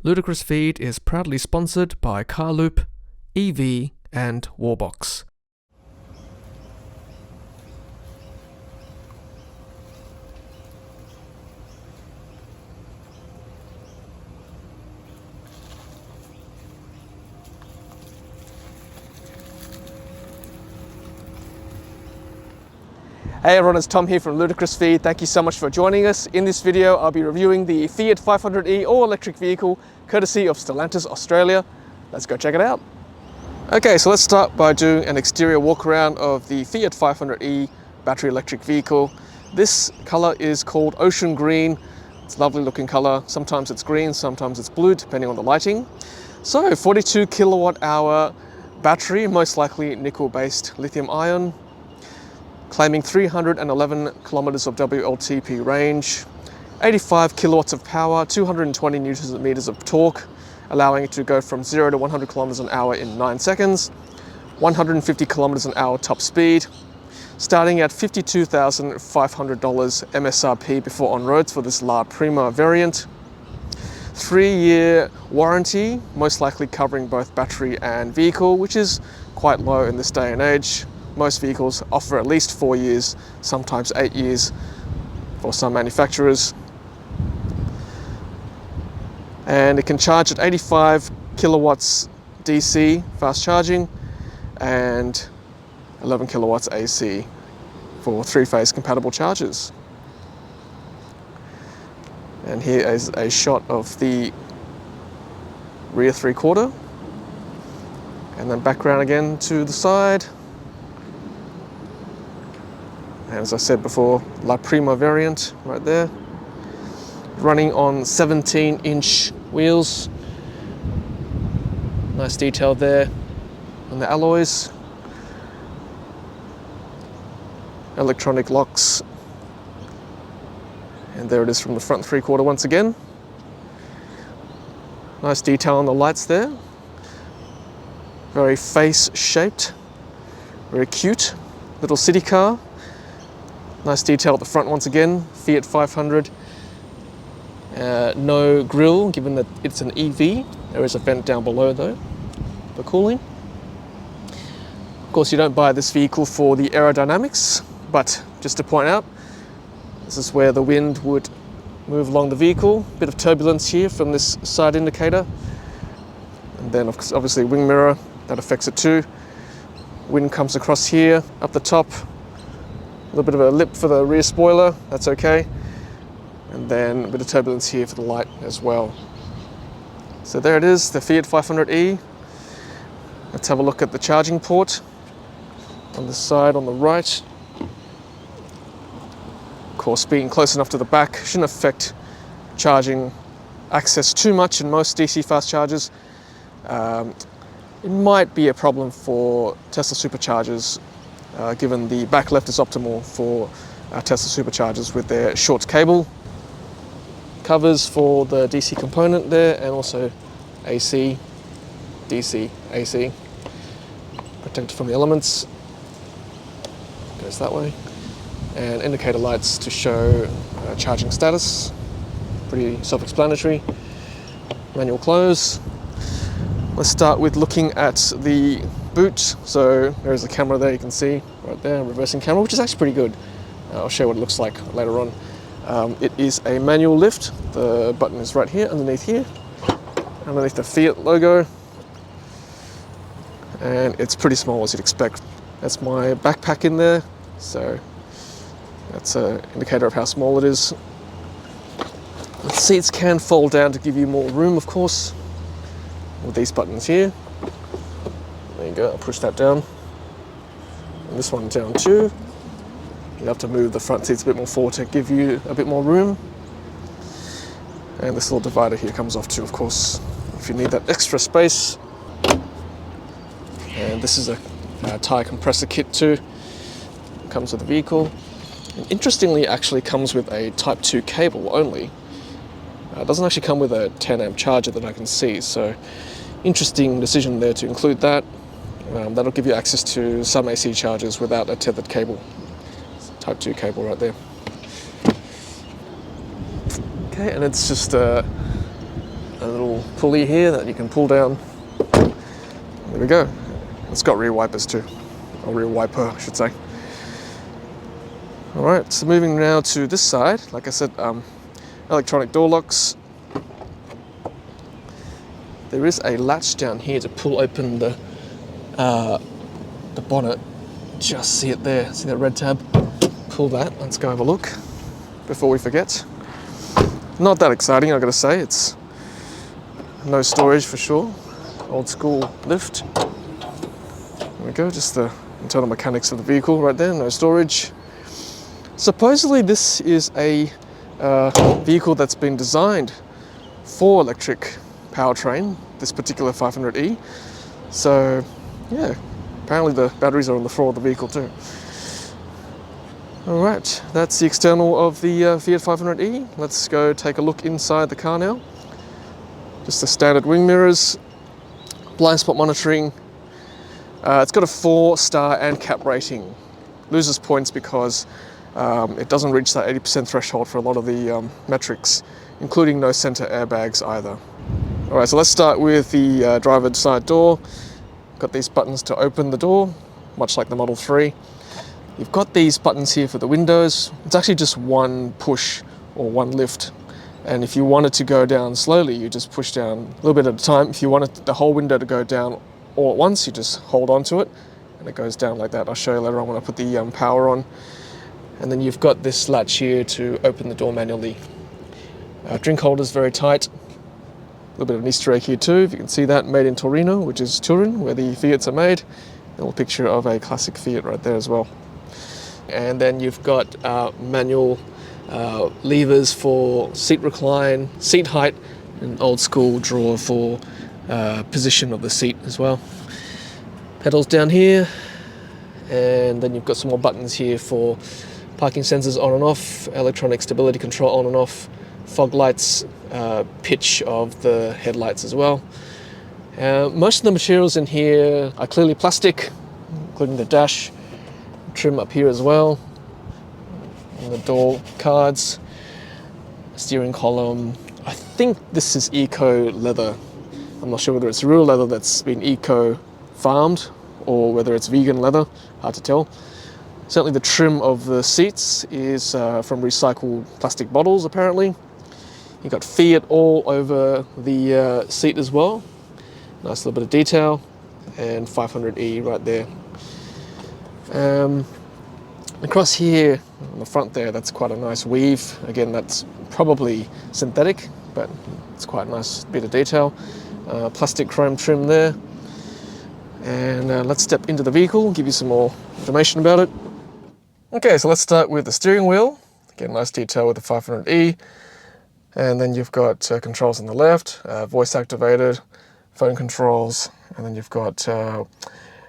Ludicrous Feed is proudly sponsored by Carloop, Evee and Warbox. Hey everyone, it's Tom here from Ludicrous Feed. Thank you so much for joining us. In this video, I'll be reviewing the Fiat 500e all-electric vehicle, courtesy of Stellantis Australia. Let's go check it out. Okay, so let's start by doing an exterior walk around of the Fiat 500e battery electric vehicle. This color is called Ocean Green. It's a lovely looking color. Sometimes it's green, sometimes it's blue, depending on the lighting. So 42 kilowatt hour battery, most likely nickel-based lithium ion. Claiming 311 kilometers of WLTP range, 85 kilowatts of power, 220 newtons meters of torque, allowing it to go from 0 to 100 kilometers an hour in 9 seconds, 150 kilometers an hour top speed, starting at $52,500 MSRP before on roads for this La Prima variant. 3-year warranty, most likely covering both battery and vehicle, which is quite low in this day and age. Most vehicles offer at least 4 years, sometimes 8 years for some manufacturers. And it can charge at 85 kilowatts DC fast charging and 11 kilowatts AC for 3-phase compatible chargers. And here is a shot of the rear 3/4, and then background again to the side. And as I said before, La Prima variant right there. Running on 17-inch wheels. Nice detail there on the alloys. Electronic locks. And there it is from the front 3/4 once again. Nice detail on the lights there. Very face shaped. Very cute. Little city car. Nice detail at the front once again, Fiat 500. No grille, given that it's an EV. There is a vent down below though, for cooling. Of course, you don't buy this vehicle for the aerodynamics, but just to point out, this is where the wind would move along the vehicle. Bit of turbulence here from this side indicator. And then obviously wing mirror, that affects it too. Wind comes across here, up the top. A little bit of a lip for the rear spoiler, that's okay. And then a bit of turbulence here for the light as well. So there it is, the Fiat 500e. Let's have a look at the charging port on the side on the right. Of course, being close enough to the back shouldn't affect charging access too much in most DC fast chargers. It might be a problem for Tesla superchargers, given the back left is optimal for Tesla superchargers with their short cable covers for the DC component there, and also AC, DC, AC, protected from the elements, goes that way, and indicator lights to show charging status, pretty self-explanatory. Manual close. Let's start with looking at the boot. So there's a camera there, you can see right there, reversing camera, which is actually pretty good. I'll show you what it looks like later on. It is a manual lift. The button is right here, underneath the Fiat logo. And it's pretty small, as you'd expect. That's my backpack in there, so that's an indicator of how small it is. The seats can fold down to give you more room, of course, with these buttons here. There you go, I'll push that down. And this one down too. You have to move the front seats a bit more forward to give you a bit more room. And this little divider here comes off too, of course, if you need that extra space. And this is a tyre compressor kit too. It comes with the vehicle. And interestingly, it actually comes with a Type 2 cable only. It doesn't actually come with a 10 amp charger that I can see, so interesting decision there to include that. That'll give you access to some AC chargers without a tethered cable. Type 2 cable right there. Okay, and it's just a a little pulley here that you can pull down. There we go. It's got rear wipers too, or rear wiper, I should say. All right, so moving now to this side. Like I said, electronic door locks. There is a latch down here to pull open the bonnet. Just see it there. See that red tab? Pull that. Let's go have a look before we forget. Not that exciting, I gotta say. It's no storage for sure. Old school lift. There we go. Just the internal mechanics of the vehicle right there. No storage. Supposedly this is a vehicle that's been designed for electric powertrain, this particular 500e. So yeah, apparently the batteries are on the floor of the vehicle too. All right, that's the external of the Fiat 500e. Let's go take a look inside the car now. Just the standard wing mirrors, blind spot monitoring. It's got a 4-star ANCAP rating. Loses points because it doesn't reach that 80% threshold for a lot of the metrics, including no center airbags either. All right, so let's start with the driver's side door. Got these buttons to open the door, much like the Model 3. You've got these buttons here for the windows. It's actually just one push or one lift. And if you wanted to go down slowly, you just push down a little bit at a time. If you wanted the whole window to go down all at once, you just hold on to it and it goes down like that. I'll show you later on when I put the power on. And then you've got this latch here to open the door manually. Drink holder's very tight. A little bit of an Easter egg here too, if you can see that, made in Torino, which is Turin, where the Fiats are made. A little picture of a classic Fiat right there as well. And then you've got manual levers for seat recline, seat height, and old school drawer for position of the seat as well. Pedals down here, and then you've got some more buttons here for parking sensors on and off, electronic stability control on and off, fog lights, pitch of the headlights as well. Most of the materials in here are clearly plastic, including the dash, trim up here as well, and the door cards, steering column. I think this is eco leather. I'm not sure whether it's real leather that's been eco farmed or whether it's vegan leather, hard to tell. Certainly the trim of the seats is from recycled plastic bottles apparently. You've got Fiat all over the seat as well. Nice little bit of detail, and 500e right there. Across here on the front there, that's quite a nice weave. Again, that's probably synthetic, but it's quite a nice bit of detail. Plastic chrome trim there. And let's step into the vehicle, give you some more information about it. Okay, so let's start with the steering wheel. Again, nice detail with the 500e. And then you've got controls on the left, voice activated, phone controls, and then you've got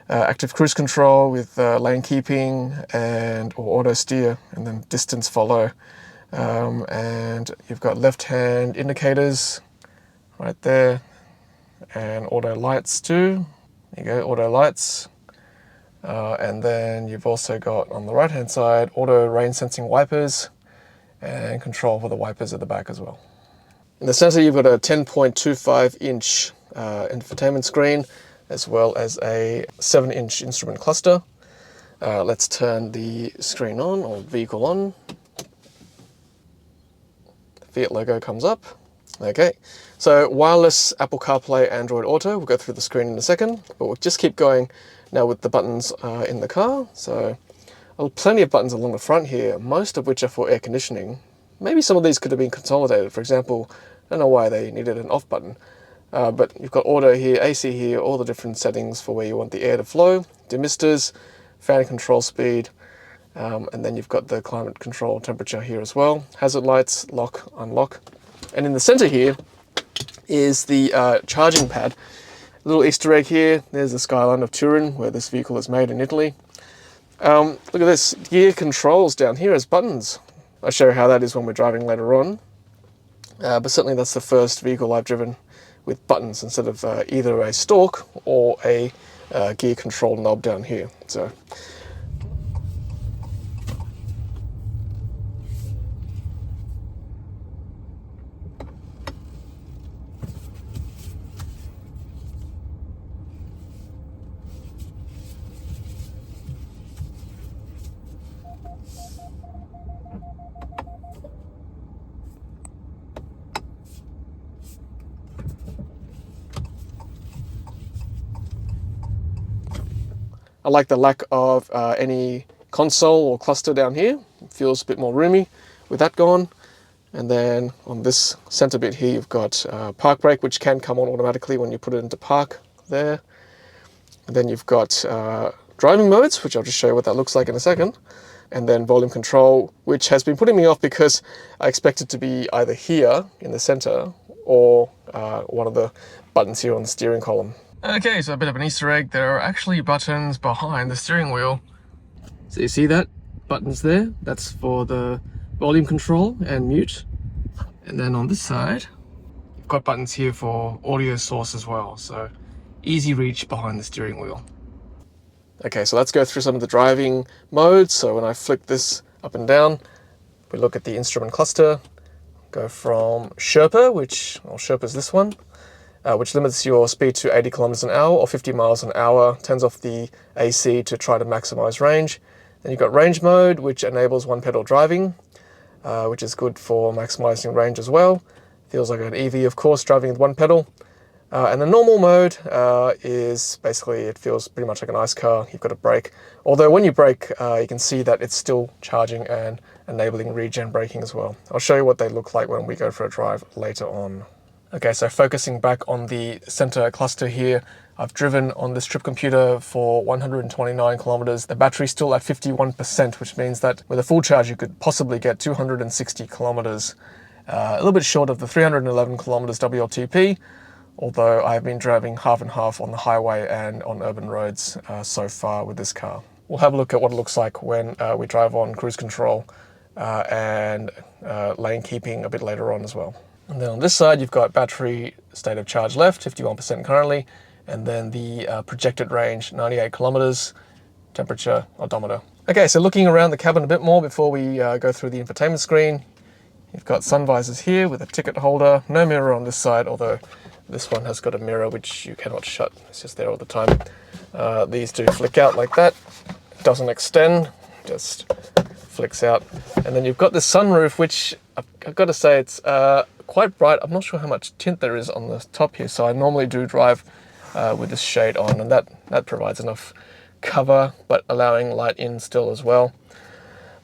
active cruise control with lane keeping or auto steer, and then distance follow. And you've got left-hand indicators right there, and auto lights too. There you go, auto lights. And then you've also got on the right-hand side auto rain sensing wipers, and control for the wipers at the back as well. In the center, you've got a 10.25-inch infotainment screen, as well as a 7-inch instrument cluster. Let's turn the screen on, or vehicle on. The Fiat logo comes up. Okay, so wireless Apple CarPlay, Android Auto. We'll go through the screen in a second, but we'll just keep going now with the buttons in the car. So plenty of buttons along the front here, most of which are for air conditioning. Maybe some of these could have been consolidated. For example, I don't know why they needed an off button, but you've got auto here, AC here, all the different settings for where you want the air to flow, demisters, fan control speed, and then you've got the climate control temperature here as well, hazard lights, lock, unlock. And in the center here is the charging pad. A little Easter egg here, there's the skyline of Turin, where this vehicle is made in Italy. Look at this, gear controls down here as buttons. I'll show you how that is when we're driving later on. But certainly that's the first vehicle I've driven with buttons instead of either a stalk or a gear control knob down here. So I like the lack of any console or cluster down here. It feels a bit more roomy with that gone. And then on this center bit here, you've got park brake, which can come on automatically when you put it into park there. And then you've got driving modes, which I'll just show you what that looks like in a second. And then volume control, which has been putting me off because I expect it to be either here in the center or one of the buttons here on the steering column. Okay, so a bit of an Easter egg. There are actually buttons behind the steering wheel. So you see that? Buttons there. That's for the volume control and mute. And then on this side, you've got buttons here for audio source as well. So easy reach behind the steering wheel. Okay, so let's go through some of the driving modes. So when I flick this up and down, we look at the instrument cluster, go from Sherpa, Sherpa's this one, which limits your speed to 80 kilometers an hour or 50 miles an hour, turns off the AC to try to maximize range. Then you've got range mode, which enables one pedal driving, which is good for maximizing range as well. Feels like an Evee, of course, driving with one pedal. And the normal mode is basically, it feels pretty much like an ICE car. You've got a brake. Although when you brake, you can see that it's still charging and enabling regen braking as well. I'll show you what they look like when we go for a drive later on. Okay, so focusing back on the center cluster here, I've driven on this trip computer for 129 kilometers. The battery's still at 51%, which means that with a full charge, you could possibly get 260 kilometers. A little bit short of the 311 kilometers WLTP, although I've been driving half and half on the highway and on urban roads so far with this car. We'll have a look at what it looks like when we drive on cruise control and lane keeping a bit later on as well. And then on this side, you've got battery state of charge left, 51% currently, and then the projected range, 98 kilometers, temperature odometer. Okay, so looking around the cabin a bit more before we go through the infotainment screen, you've got sun visors here with a ticket holder, no mirror on this side, although this one has got a mirror which you cannot shut, it's just there all the time. These do flick out like that, it doesn't extend, just flicks out. And then you've got this sunroof, which I've got to say it's quite bright. I'm not sure how much tint there is on the top here, so I normally do drive with this shade on, and that provides enough cover, but allowing light in still as well.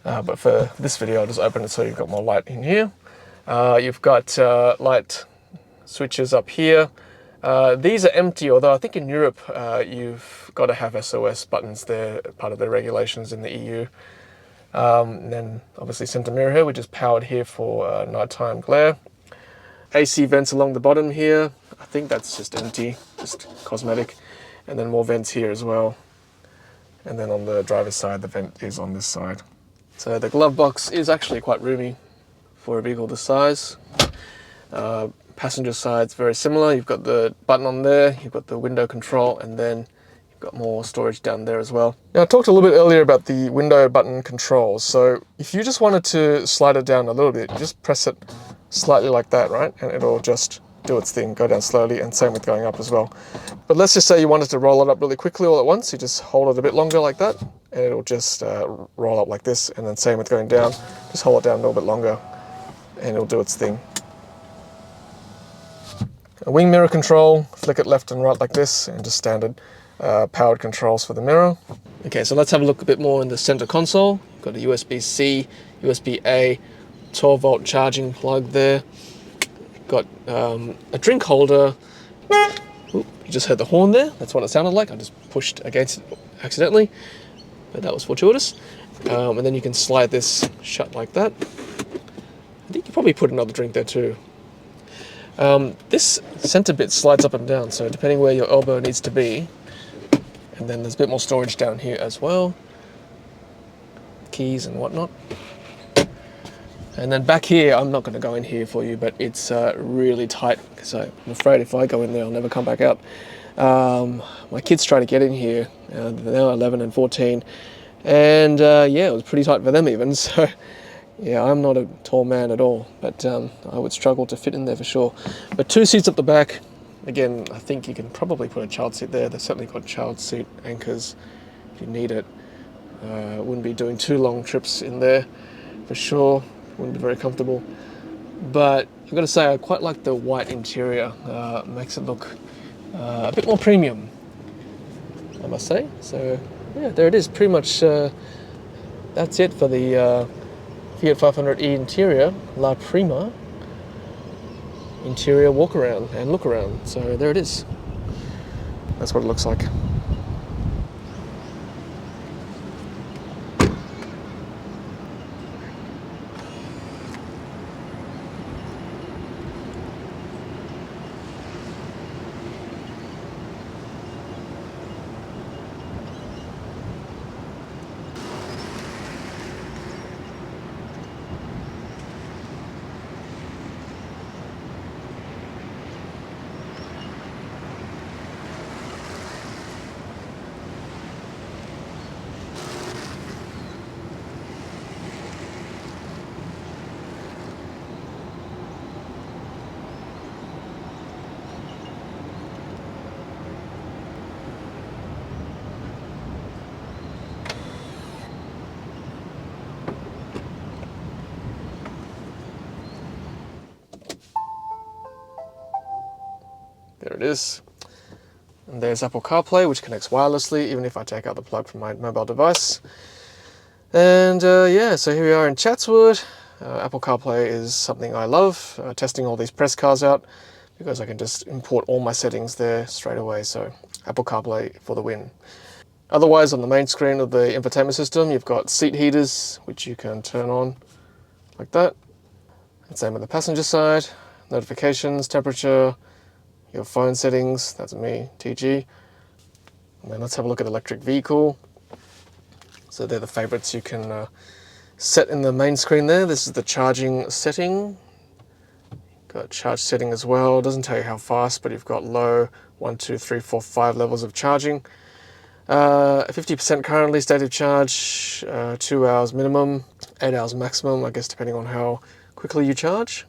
But for this video, I'll just open it so you've got more light in here. You've got light switches up here. These are empty, although I think in Europe you've got to have SOS buttons there, part of the regulations in the EU. And then obviously center mirror here, which is powered here for nighttime glare. AC vents along the bottom here. I think that's just empty, just cosmetic. And then more vents here as well. And then on the driver's side, the vent is on this side. So the glove box is actually quite roomy for a vehicle this size. Passenger side's very similar. You've got the button on there, you've got the window control, and then you've got more storage down there as well. Now I talked a little bit earlier about the window button controls. So if you just wanted to slide it down a little bit, you just press it slightly like that, right? And it'll just do its thing, go down slowly, and same with going up as well. But let's just say you wanted to roll it up really quickly all at once. You just hold it a bit longer like that, and it'll just roll up like this. And then same with going down, just hold it down a little bit longer, and it'll do its thing. A wing mirror control, flick it left and right like this, and just standard powered controls for the mirror. Okay, so let's have a look a bit more in the center console. You've got a USB-C, USB-A, 12-volt charging plug there. Got a drink holder. Ooh, you just heard the horn there. That's what it sounded like. I just pushed against it accidentally, but that was fortuitous. And then you can slide this shut like that. I think you probably put another drink there too. This center bit slides up and down, so depending where your elbow needs to be. And then there's a bit more storage down here as well. Keys and whatnot. And then back here, I'm not going to go in here for you, but it's really tight, because I'm afraid if I go in there, I'll never come back out. My kids try to get in here. They're now 11 and 14. And yeah, it was pretty tight for them even. So yeah, I'm not a tall man at all, but I would struggle to fit in there for sure. But 2 seats up the back. Again, I think you can probably put a child seat there. They've certainly got child seat anchors if you need it. Wouldn't be doing 2 long trips in there for sure. Wouldn't be very comfortable. But I've got to say, I quite like the white interior. Makes it look a bit more premium, I must say. So yeah, there it is. Pretty much that's it for the Fiat 500e interior, La Prima interior walk around and look around. So there it is. That's what it looks like. There it is. And there's Apple CarPlay, which connects wirelessly, even if I take out the plug from my mobile device. And yeah, so here we are in Chatswood. Apple CarPlay is something I love, testing all these press cars out, because I can just import all my settings there straight away. So Apple CarPlay for the win. Otherwise, on the main screen of the infotainment system, you've got seat heaters, which you can turn on like that. And same on the passenger side, notifications, temperature, your phone settings, that's me, TG. And then let's have a look at electric vehicle. So they're the favorites you can set in the main screen there. This is the charging setting. Got charge setting as well. Doesn't tell you how fast, but you've got low, 1, 2, 3, 4, 5 levels of charging. 50% currently state of charge, 2 hours minimum, 8 hours maximum, I guess depending on how quickly you charge.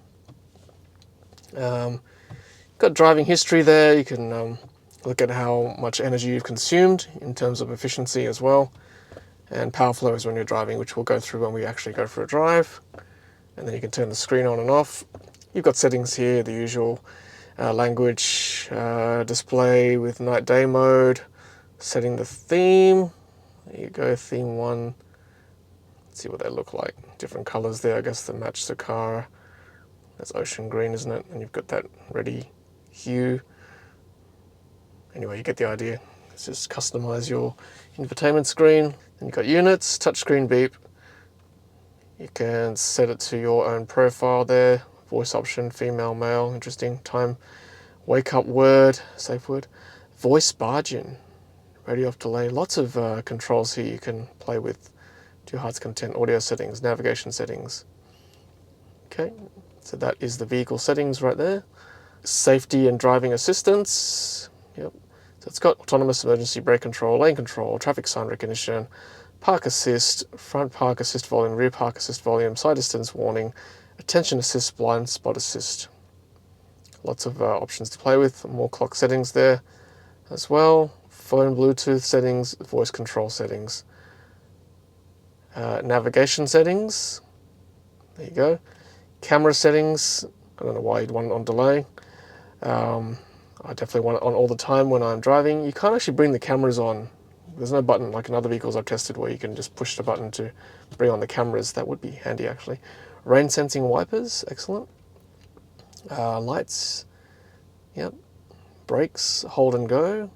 Got driving history there. You can look at how much energy you've consumed in terms of efficiency as well. And power flow is when you're driving, which we'll go through when we actually go for a drive. And then you can turn the screen on and off. You've got settings here, the usual language, display with night day mode, setting the theme. There you go, theme 1. Let's see what they look like. Different colors there, I guess, that match the car. That's ocean green, isn't it? And you've got that ready hue. Anyway, you get the idea. Let's just customize your infotainment screen. Then you've got units, touchscreen beep. You can set it to your own profile there. Voice option, female, male, interesting. Time, wake up word, safe word. Voice bargain, radio off delay. Lots of controls here you can play with. Do heart's content, audio settings, navigation settings. Okay, so that is the vehicle settings right there. Safety and driving assistance. Yep. So it's got autonomous emergency brake control, lane control, traffic sign recognition, park assist, front park assist volume, rear park assist volume, side distance warning, attention assist, blind spot assist. Lots of options to play with. More clock settings there as well. Phone Bluetooth settings, voice control settings, navigation settings. There you go. Camera settings. I don't know why you'd want it on delay. I definitely want it on all the time when I'm driving. You can't actually bring the cameras on. There's no button like in other vehicles I've tested where you can just push the button to bring on the cameras. That would be handy actually. Rain sensing wipers, excellent. Lights, yep. Brakes, hold and go.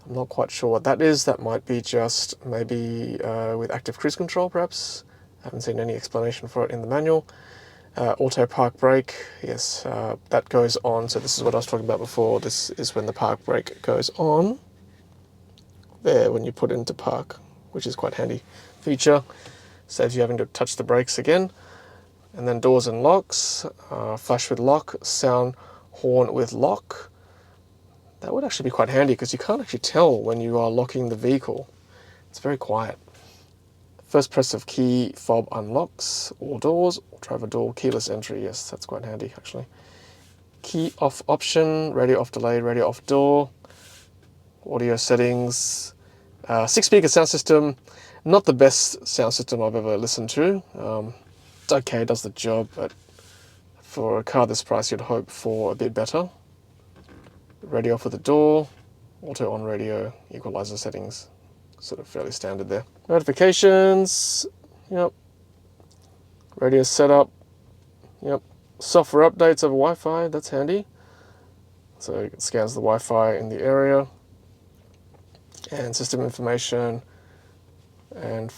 I'm not quite sure what that is. That might be just maybe with active cruise control perhaps. I haven't seen any explanation for it in the manual. Auto park brake, yes, that goes on. So this is what I was talking about before. This is when the park brake goes on. There, when you put it into park, which is quite handy feature. Saves you having to touch the brakes again. And then doors and locks, flash with lock, sound horn with lock. That would actually be quite handy because you can't actually tell when you are locking the vehicle. It's very quiet. First press of key fob unlocks all doors, driver door, keyless entry. Yes, that's quite handy actually. Key off option, radio off delay, radio off door. Audio settings, 6-speaker sound system. Not the best sound system I've ever listened to. It's okay, it does the job, but for a car this price you'd hope for a bit better. Radio off with the door, auto on radio, equalizer settings. sort of fairly standard there. Notifications, yep. Radio setup, yep. Software updates over Wi-Fi, that's handy. So it scans the Wi-Fi in the area. And system information. And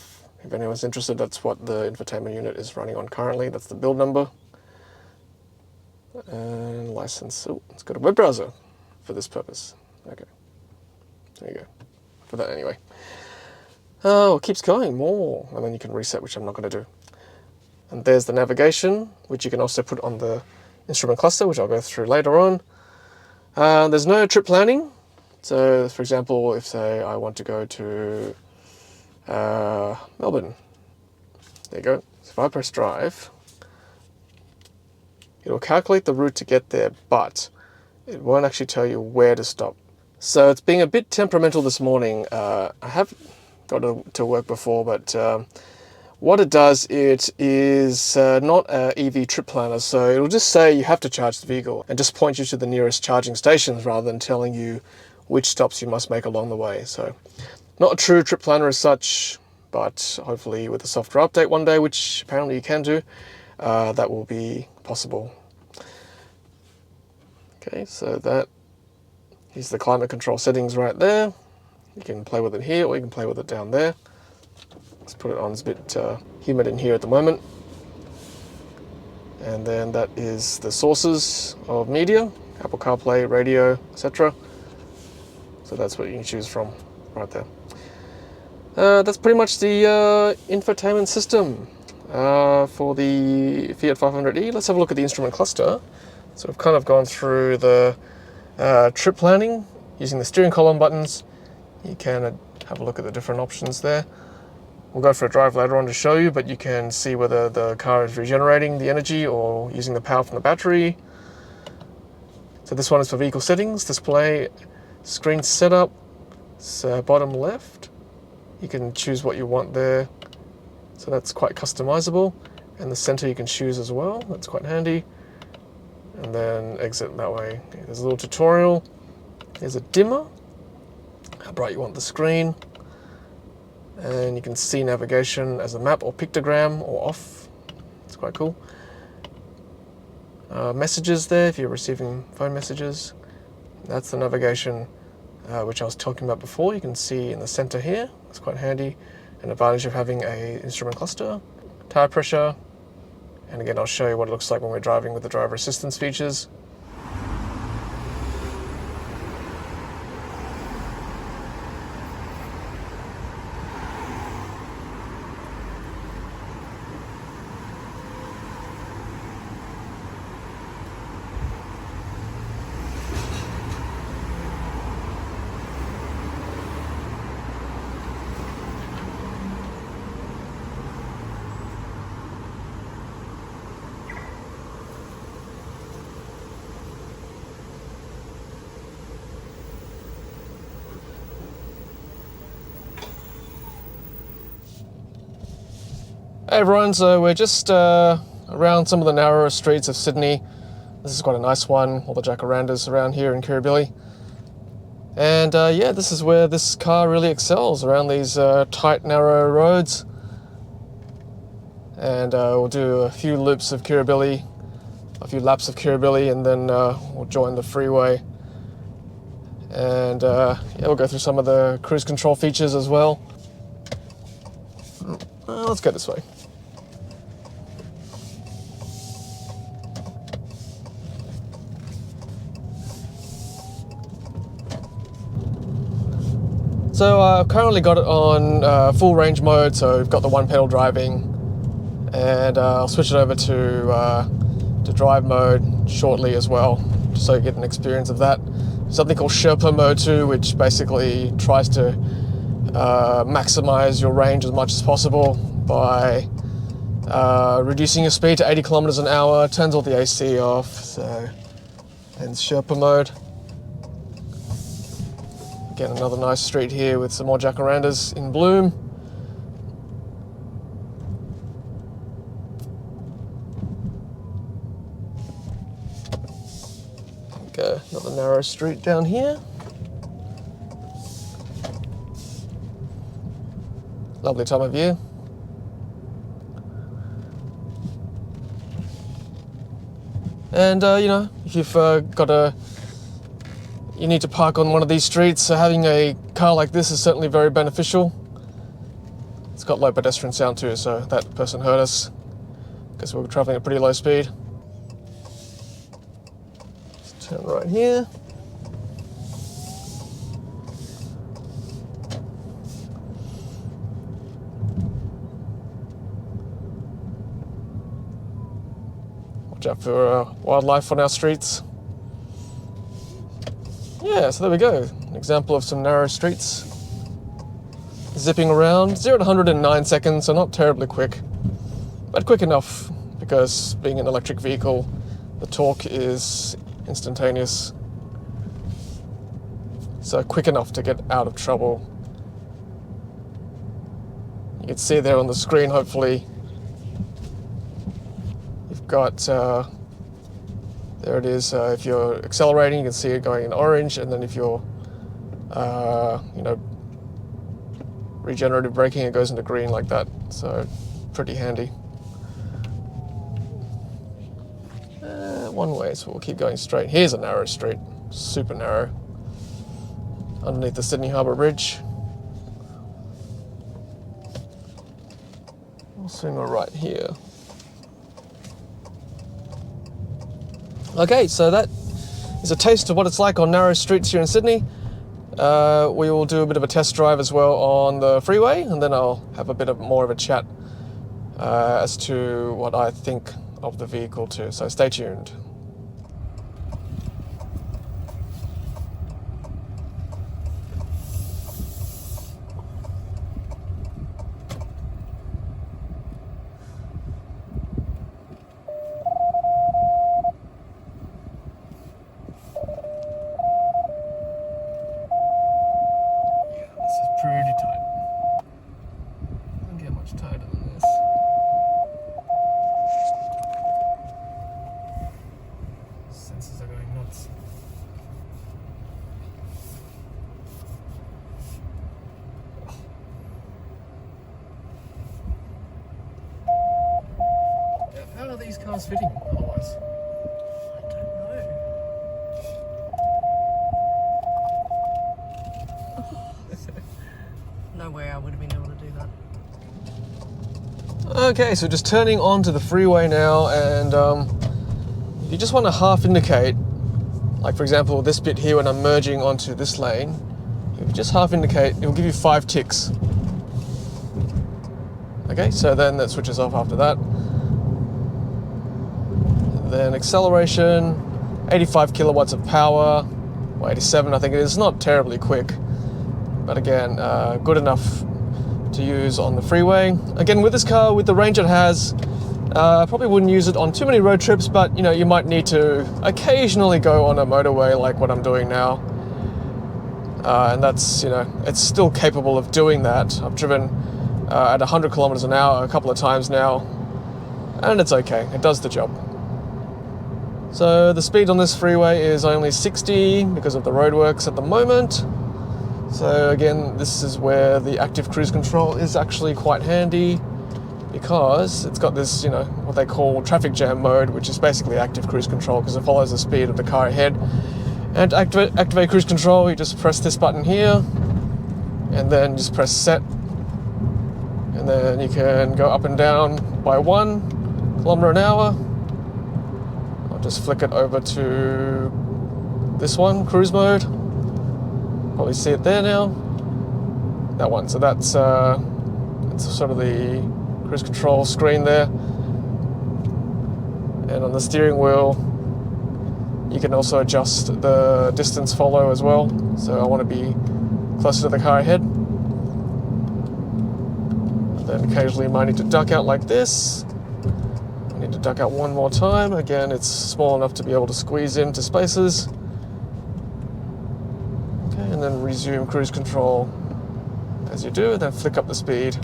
if anyone's interested, that's what the infotainment unit is running on currently. That's the build number. And license. Oh, it's got a web browser for this purpose. Okay. There you go. For that anyway. Oh, it keeps going, more. And then you can reset, which I'm not going to do. And there's the navigation, which you can also put on the instrument cluster, which I'll go through later on. There's no trip planning. So, for example, if, say, I want to go to Melbourne. There you go. So if I press drive, it'll calculate the route to get there, but it won't actually tell you where to stop. So it's being a bit temperamental this morning. I have got to work before, but what it does, it is not an EV trip planner, so it'll just say you have to charge the vehicle and just point you to the nearest charging stations rather than telling you which stops you must make along the way. So not a true trip planner as such, but hopefully with a software update one day, which apparently you can do, that will be possible. Okay, so that is the climate control settings right there. You can play with it here, or you can play with it down there. Let's put it on. It's a bit humid in here at the moment. And then that is the sources of media, Apple CarPlay, radio, etc. So that's what you can choose from right there. That's pretty much the infotainment system for the Fiat 500e. Let's have a look at the instrument cluster. So we've kind of gone through the trip planning using the steering column buttons. You can have a look at the different options there. We'll go for a drive later on to show you, but you can see whether the car is regenerating the energy or using the power from the battery. So this one is for vehicle settings, display, screen setup. So bottom left, you can choose what you want there. So that's quite customizable. And the center you can choose as well. That's quite handy. And then exit that way. There's a little tutorial. There's a dimmer, how bright you want the screen. And you can see navigation as a map or pictogram or off. It's quite cool. Messages there, if you're receiving phone messages. That's the navigation which I was talking about before. You can see in the center here. It's quite handy. An advantage of having an instrument cluster. Tire pressure. And again, I'll show you what it looks like when we're driving with the driver assistance features. Hey everyone, so we're just around some of the narrower streets of Sydney. This is quite a nice one, all the jacarandas around here in Kirribilli. And yeah, this is where this car really excels, around these tight, narrow roads. And we'll do a few loops of Kirribilli, a few laps of Kirribilli, and then we'll join the freeway. And yeah, we'll go through some of the cruise control features as well. Let's go this way. So I've currently got it on full range mode, so we've got the one pedal driving, and I'll switch it over to drive mode shortly as well, just so you get an experience of that. Something called Sherpa mode too, which basically tries to maximize your range as much as possible by reducing your speed to 80 kilometers an hour, turns all the AC off, so ends Sherpa mode. Again, another nice street here with some more jacarandas in bloom. Okay, another narrow street down here. Lovely time of year. And you know, if you've you need to park on one of these streets, so having a car like this is certainly very beneficial. It's got low pedestrian sound too, so that person heard us because we were traveling at pretty low speed. Let's turn right here. Watch out for wildlife on our streets. Yeah, so there we go. An example of some narrow streets. Zipping around, 0 to 100 in 9 seconds, so not terribly quick. But quick enough, because being an electric vehicle, the torque is instantaneous. So quick enough to get out of trouble. You can see there on the screen, hopefully, you've got, there it is. If you're accelerating, you can see it going in orange, and then if you're, you know, regenerative braking, it goes into green like that. So pretty handy. One way, so we'll keep going straight. Here's a narrow street, super narrow, underneath the Sydney Harbour Bridge. We'll swing right here. Okay, so that is a taste of what it's like on narrow streets here in Sydney. We will do a bit of a test drive as well on the freeway, and then I'll have a bit of more of a chat as to what I think of the vehicle too. So stay tuned. Pretty tight. Doesn't get much tighter than this. Sensors are going nuts. How are these cars fitting otherwise? I don't know. No way I would have been able to do that. Okay, so just turning onto the freeway now, and if you just want to half indicate, like for example this bit here when I'm merging onto this lane, if you just half indicate, it will give you 5 ticks. Okay, so then that switches off after that. Then acceleration, 85 kilowatts of power, or 87 I think it is, not terribly quick, but again, good enough to use on the freeway. Again, with this car, with the range it has, probably wouldn't use it on too many road trips, but you know, you might need to occasionally go on a motorway like what I'm doing now. And that's, you know, it's still capable of doing that. I've driven at 100 kilometers an hour a couple of times now, and it's okay, it does the job. So the speed on this freeway is only 60 because of the roadworks at the moment. So again, this is where the active cruise control is actually quite handy, because it's got this, you know, what they call traffic jam mode, which is basically active cruise control because it follows the speed of the car ahead. And to activate cruise control, you just press this button here, and then just press set, and then you can go up and down by 1 kilometer an hour. I'll just flick it over to this one, cruise mode. Probably see it there now. That one. So that's sort of the cruise control screen there. And on the steering wheel, you can also adjust the distance follow as well. So I want to be closer to the car ahead. And then occasionally you might need to duck out like this. I need to duck out one more time. Again, it's small enough to be able to squeeze into spaces. Okay, and then resume cruise control as you do, and then flick up the speed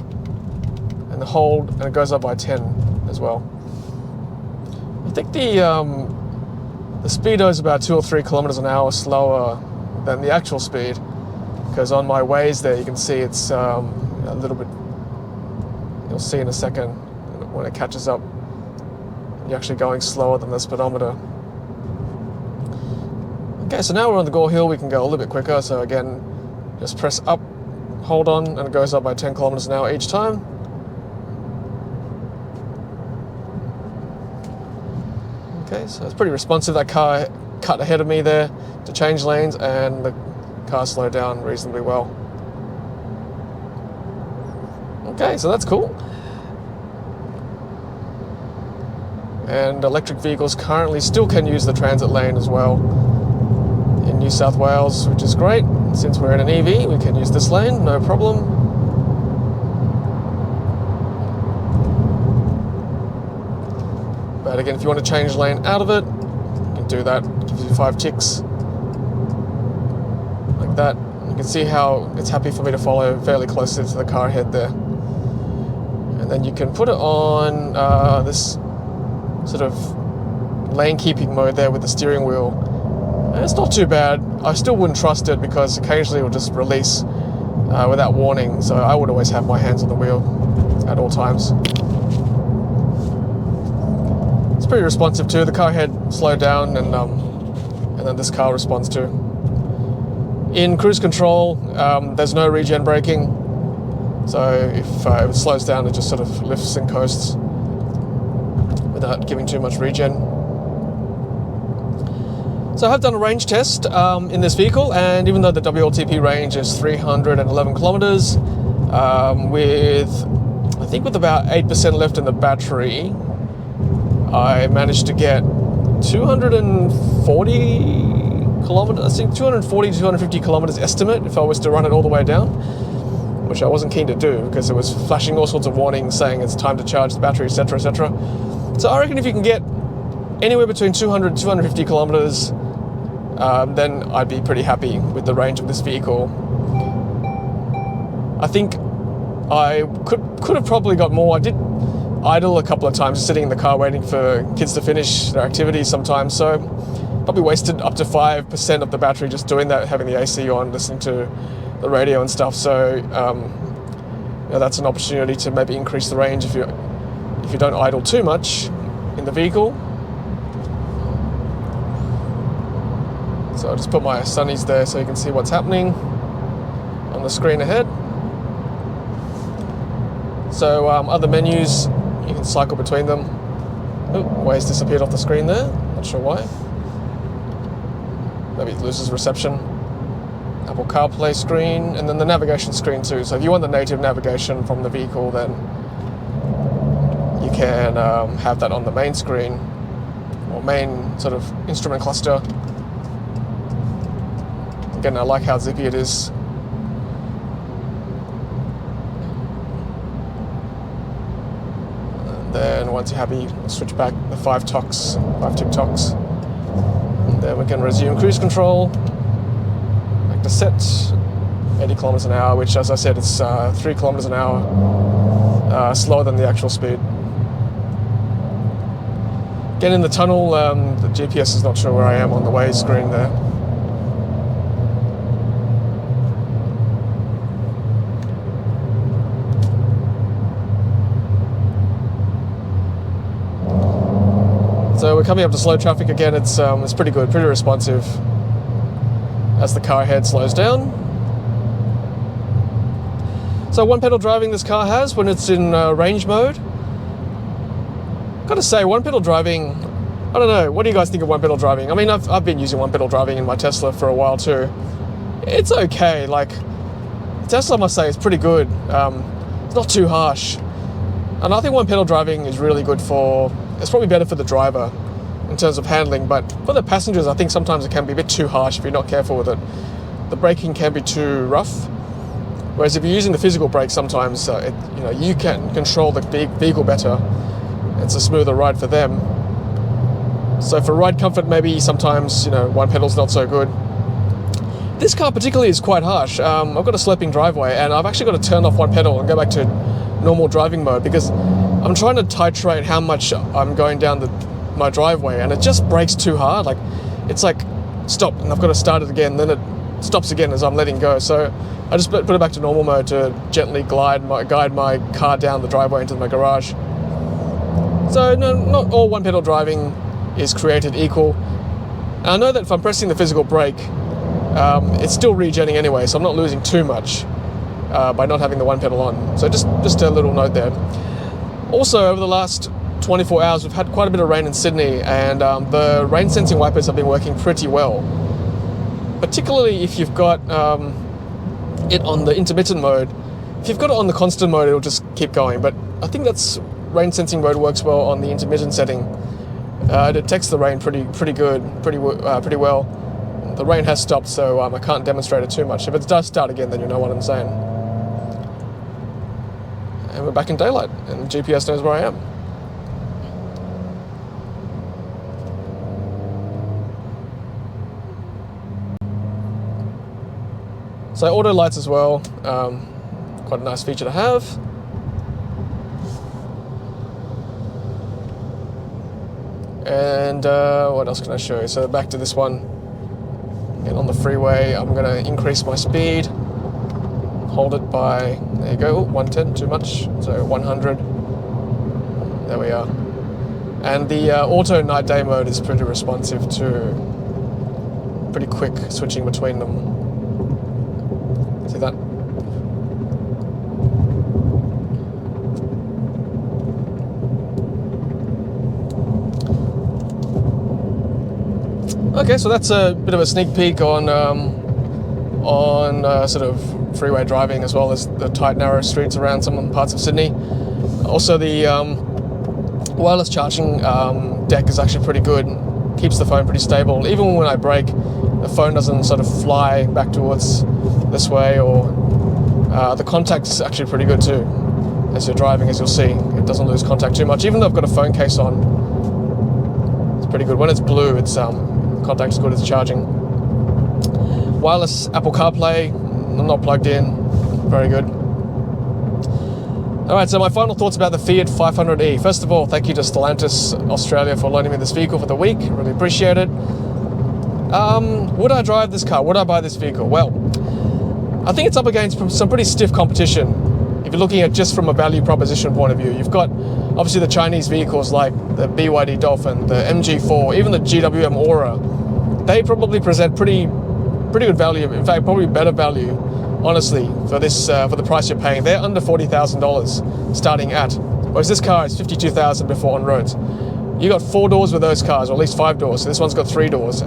and the hold, and it goes up by 10 as well. I think the speedo is about 2 or 3 kilometers an hour slower than the actual speed, because on my ways there you can see it's a little bit You'll see in a second when it catches up. You're actually going slower than the speedometer. Okay, so now we're on the Gore Hill, we can go a little bit quicker. So again, just press up, hold on, and it goes up by 10 kilometers an hour each time. Okay, so it's pretty responsive. That car cut ahead of me there to change lanes, and the car slowed down reasonably well. Okay, so that's cool. And electric vehicles currently still can use the transit lane as well in New South Wales, which is great. Since we're in an EV, we can use this lane, no problem. But again, if you want to change lane out of it, you can do that. It gives you 5 ticks. Like that. You can see how it's happy for me to follow fairly closely to the car ahead there. And then you can put it on this sort of lane keeping mode there with the steering wheel. And it's not too bad. I still wouldn't trust it because occasionally it will just release without warning. So I would always have my hands on the wheel at all times. It's pretty responsive too. The car ahead slowed down, and then this car responds too. In cruise control, there's no regen braking. So if it slows down, it just sort of lifts and coasts without giving too much regen. So I have done a range test in this vehicle, and even though the WLTP range is 311 kilometers, with about 8% left in the battery, I managed to get 240 kilometers, I think 240 to 250 kilometers estimate if I was to run it all the way down, which I wasn't keen to do because it was flashing all sorts of warnings saying it's time to charge the battery, etc, etc. So I reckon if you can get anywhere between 200 to 250 kilometers, then I'd be pretty happy with the range of this vehicle. I think I could have probably got more. I did idle a couple of times, sitting in the car waiting for kids to finish their activities sometimes, so probably wasted up to 5% of the battery just doing that, having the AC on, listening to the radio and stuff. So that's an opportunity to maybe increase the range if you don't idle too much in the vehicle. So I'll just put my sunnies there so you can see what's happening on the screen ahead. So other menus, you can cycle between them. Oh, Waze disappeared off the screen there, not sure why. Maybe it loses reception. Apple CarPlay screen, and then the navigation screen too. So if you want the native navigation from the vehicle, then you can have that on the main screen, or main sort of instrument cluster. Again, I like how zippy it is. And then once you're happy, switch back the 5 tick tocks. And then we can resume cruise control. Back to set, 80 kilometers an hour, which, as I said, it's 3 kilometers an hour slower than the actual speed. Again, in the tunnel, the GPS is not sure where I am on the Waze screen there. So we're coming up to slow traffic again. It's pretty good, pretty responsive as the car ahead slows down. So one pedal driving this car has when it's in range mode. Gotta say, one pedal driving, I don't know, what do you guys think of one pedal driving? I mean, I've been using one pedal driving in my Tesla for a while too. It's okay, like, Tesla, I must say, is pretty good. It's not too harsh. And I think one pedal driving is really good it's probably better for the driver in terms of handling, but for the passengers, I think sometimes it can be a bit too harsh if you're not careful with it. The braking can be too rough, whereas if you're using the physical brake, sometimes you can control the vehicle better. It's a smoother ride for them. So for ride comfort, maybe sometimes one pedal's not so good. This car particularly is quite harsh. I've got a sloping driveway, and I've actually got to turn off one pedal and go back to normal driving mode because I'm trying to titrate how much I'm going down my driveway, and it just brakes too hard. Like, it's like stop, and I've got to start it again. Then it stops again as I'm letting go. So I just put it back to normal mode to gently guide my car down the driveway into my garage. So no, not all one pedal driving is created equal. And I know that if I'm pressing the physical brake, it's still regenning anyway, so I'm not losing too much by not having the one pedal on. So just a little note there. Also, over the last 24 hours, we've had quite a bit of rain in Sydney, and the rain sensing wipers have been working pretty well. Particularly if you've got it on the intermittent mode. If you've got it on the constant mode, it'll just keep going. But I think that's rain sensing mode works well on the intermittent setting. It detects the rain pretty well. The rain has stopped, so I can't demonstrate it too much. If it does start again, then you know what I'm saying. And we're back in daylight, and the GPS knows where I am. So auto lights as well, quite a nice feature to have. And what else can I show you? So back to this one. Again, on the freeway, I'm going to increase my speed. Hold it by, there you go, 110, too much. So 100. There we are. And the auto night day mode is pretty responsive to pretty quick switching between them. See that? Okay, so that's a bit of a sneak peek on sort of freeway driving, as well as the tight, narrow streets around some parts of Sydney. Also, the wireless charging deck is actually pretty good. Keeps the phone pretty stable. Even when I brake, the phone doesn't sort of fly back towards this way, or the contact is actually pretty good too. As you're driving, as you'll see, it doesn't lose contact too much. Even though I've got a phone case on, it's pretty good. When it's blue, it's contact is good as charging. Wireless Apple CarPlay, I'm not plugged in, very good. Alright, so my final thoughts about the Fiat 500e. First of all, thank you to Stellantis Australia for loaning me this vehicle for the week, really appreciate it. Would I drive this car? Would I buy this vehicle? Well, I think it's up against some pretty stiff competition. If you're looking at just from a value proposition point of view, you've got obviously the Chinese vehicles like the BYD Dolphin, the MG4, even the GWM Aura. They probably present pretty good value. In fact, probably better value, honestly, for this for the price you're paying. They're under $40,000 starting at. Whereas this car is $52,000 before on roads. You got 4 doors with those cars, or at least 5 doors. So this one's got 3 doors.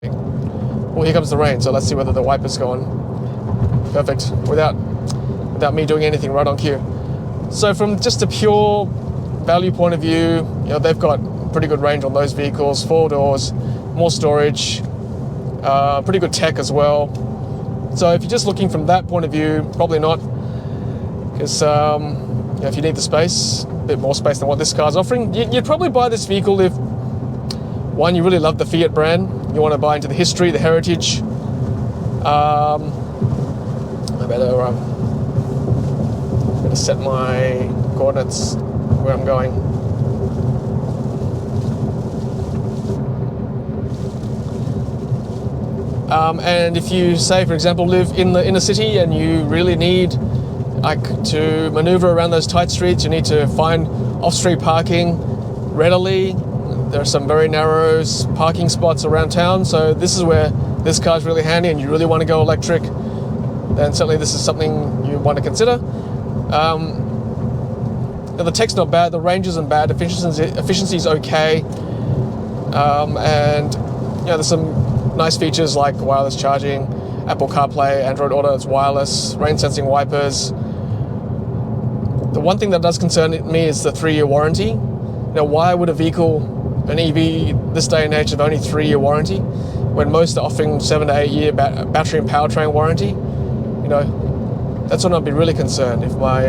Well, here comes the rain. So let's see whether the wipers go on. Perfect. Without me doing anything, right on cue. So from just a pure value point of view, you know, they've got pretty good range on those vehicles, 4 doors, more storage, pretty good tech as well. So if you're just looking from that point of view, probably not, because you know, if you need the space, a bit more space than what this car's offering, you'd probably buy this vehicle if, one, you really love the Fiat brand, you want to buy into the history, the heritage. I better set my coordinates where I'm going. And if you, say, for example, live in the inner city and you really need to maneuver around those tight streets, you need to find off-street parking readily. There are some very narrow parking spots around town, so this is where this car is really handy, and you really want to go electric, then certainly this is something you want to consider. The tech's not bad, the range isn't bad, efficiency is okay, and you know, there's some nice features like wireless charging, Apple CarPlay, Android Auto, it's wireless, rain sensing wipers. The one thing that does concern me is the 3-year warranty. Now, why would a vehicle, an EV this day and age, have only 3-year warranty when most are offering 7 to 8 year battery and powertrain warranty? You know, that's when I'd be really concerned if my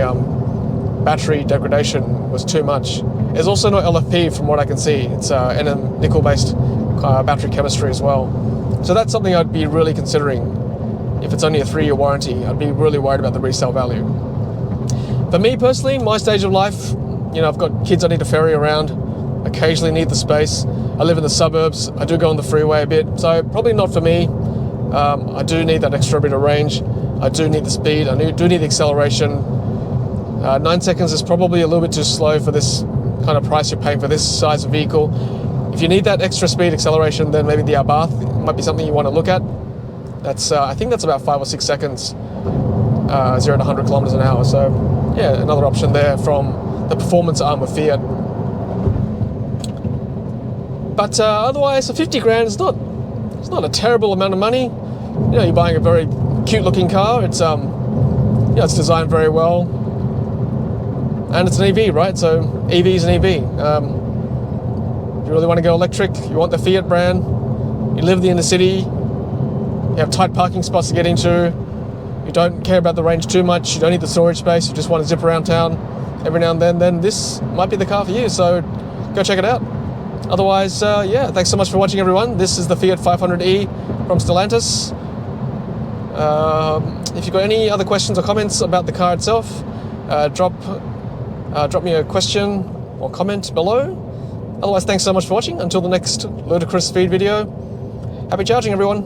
battery degradation was too much. There's also no LFP from what I can see. It's NM nickel-based battery chemistry as well. So that's something I'd be really considering. If it's only a 3-year warranty, I'd be really worried about the resale value. For me personally, my stage of life, you know, I've got kids I need to ferry around, occasionally need the space. I live in the suburbs, I do go on the freeway a bit, so probably not for me. I do need that extra bit of range. I do need the speed. I do need the acceleration. 9 seconds is probably a little bit too slow for this kind of price you're paying for this size of vehicle. If you need that extra speed acceleration, then maybe the Abarth might be something you want to look at. That's I think that's about 5 or 6 seconds, 0 to 100 kilometers an hour. So yeah, another option there from the performance arm of Fiat. But otherwise, for 50 grand, it's not a terrible amount of money. You know, you're buying a very cute-looking car. It's it's designed very well, and it's an EV, right? So EV is an EV. If you really want to go electric, you want the Fiat brand. You live in the inner city. You have tight parking spots to get into. You don't care about the range too much. You don't need the storage space. You just want to zip around town every now and then this might be the car for you. So go check it out. Otherwise, yeah, thanks so much for watching, everyone. This is the Fiat 500e from Stellantis. If you've got any other questions or comments about the car itself, drop me a question or comment below. Otherwise, thanks so much for watching. Until the next Ludicrous feed video, happy charging, everyone.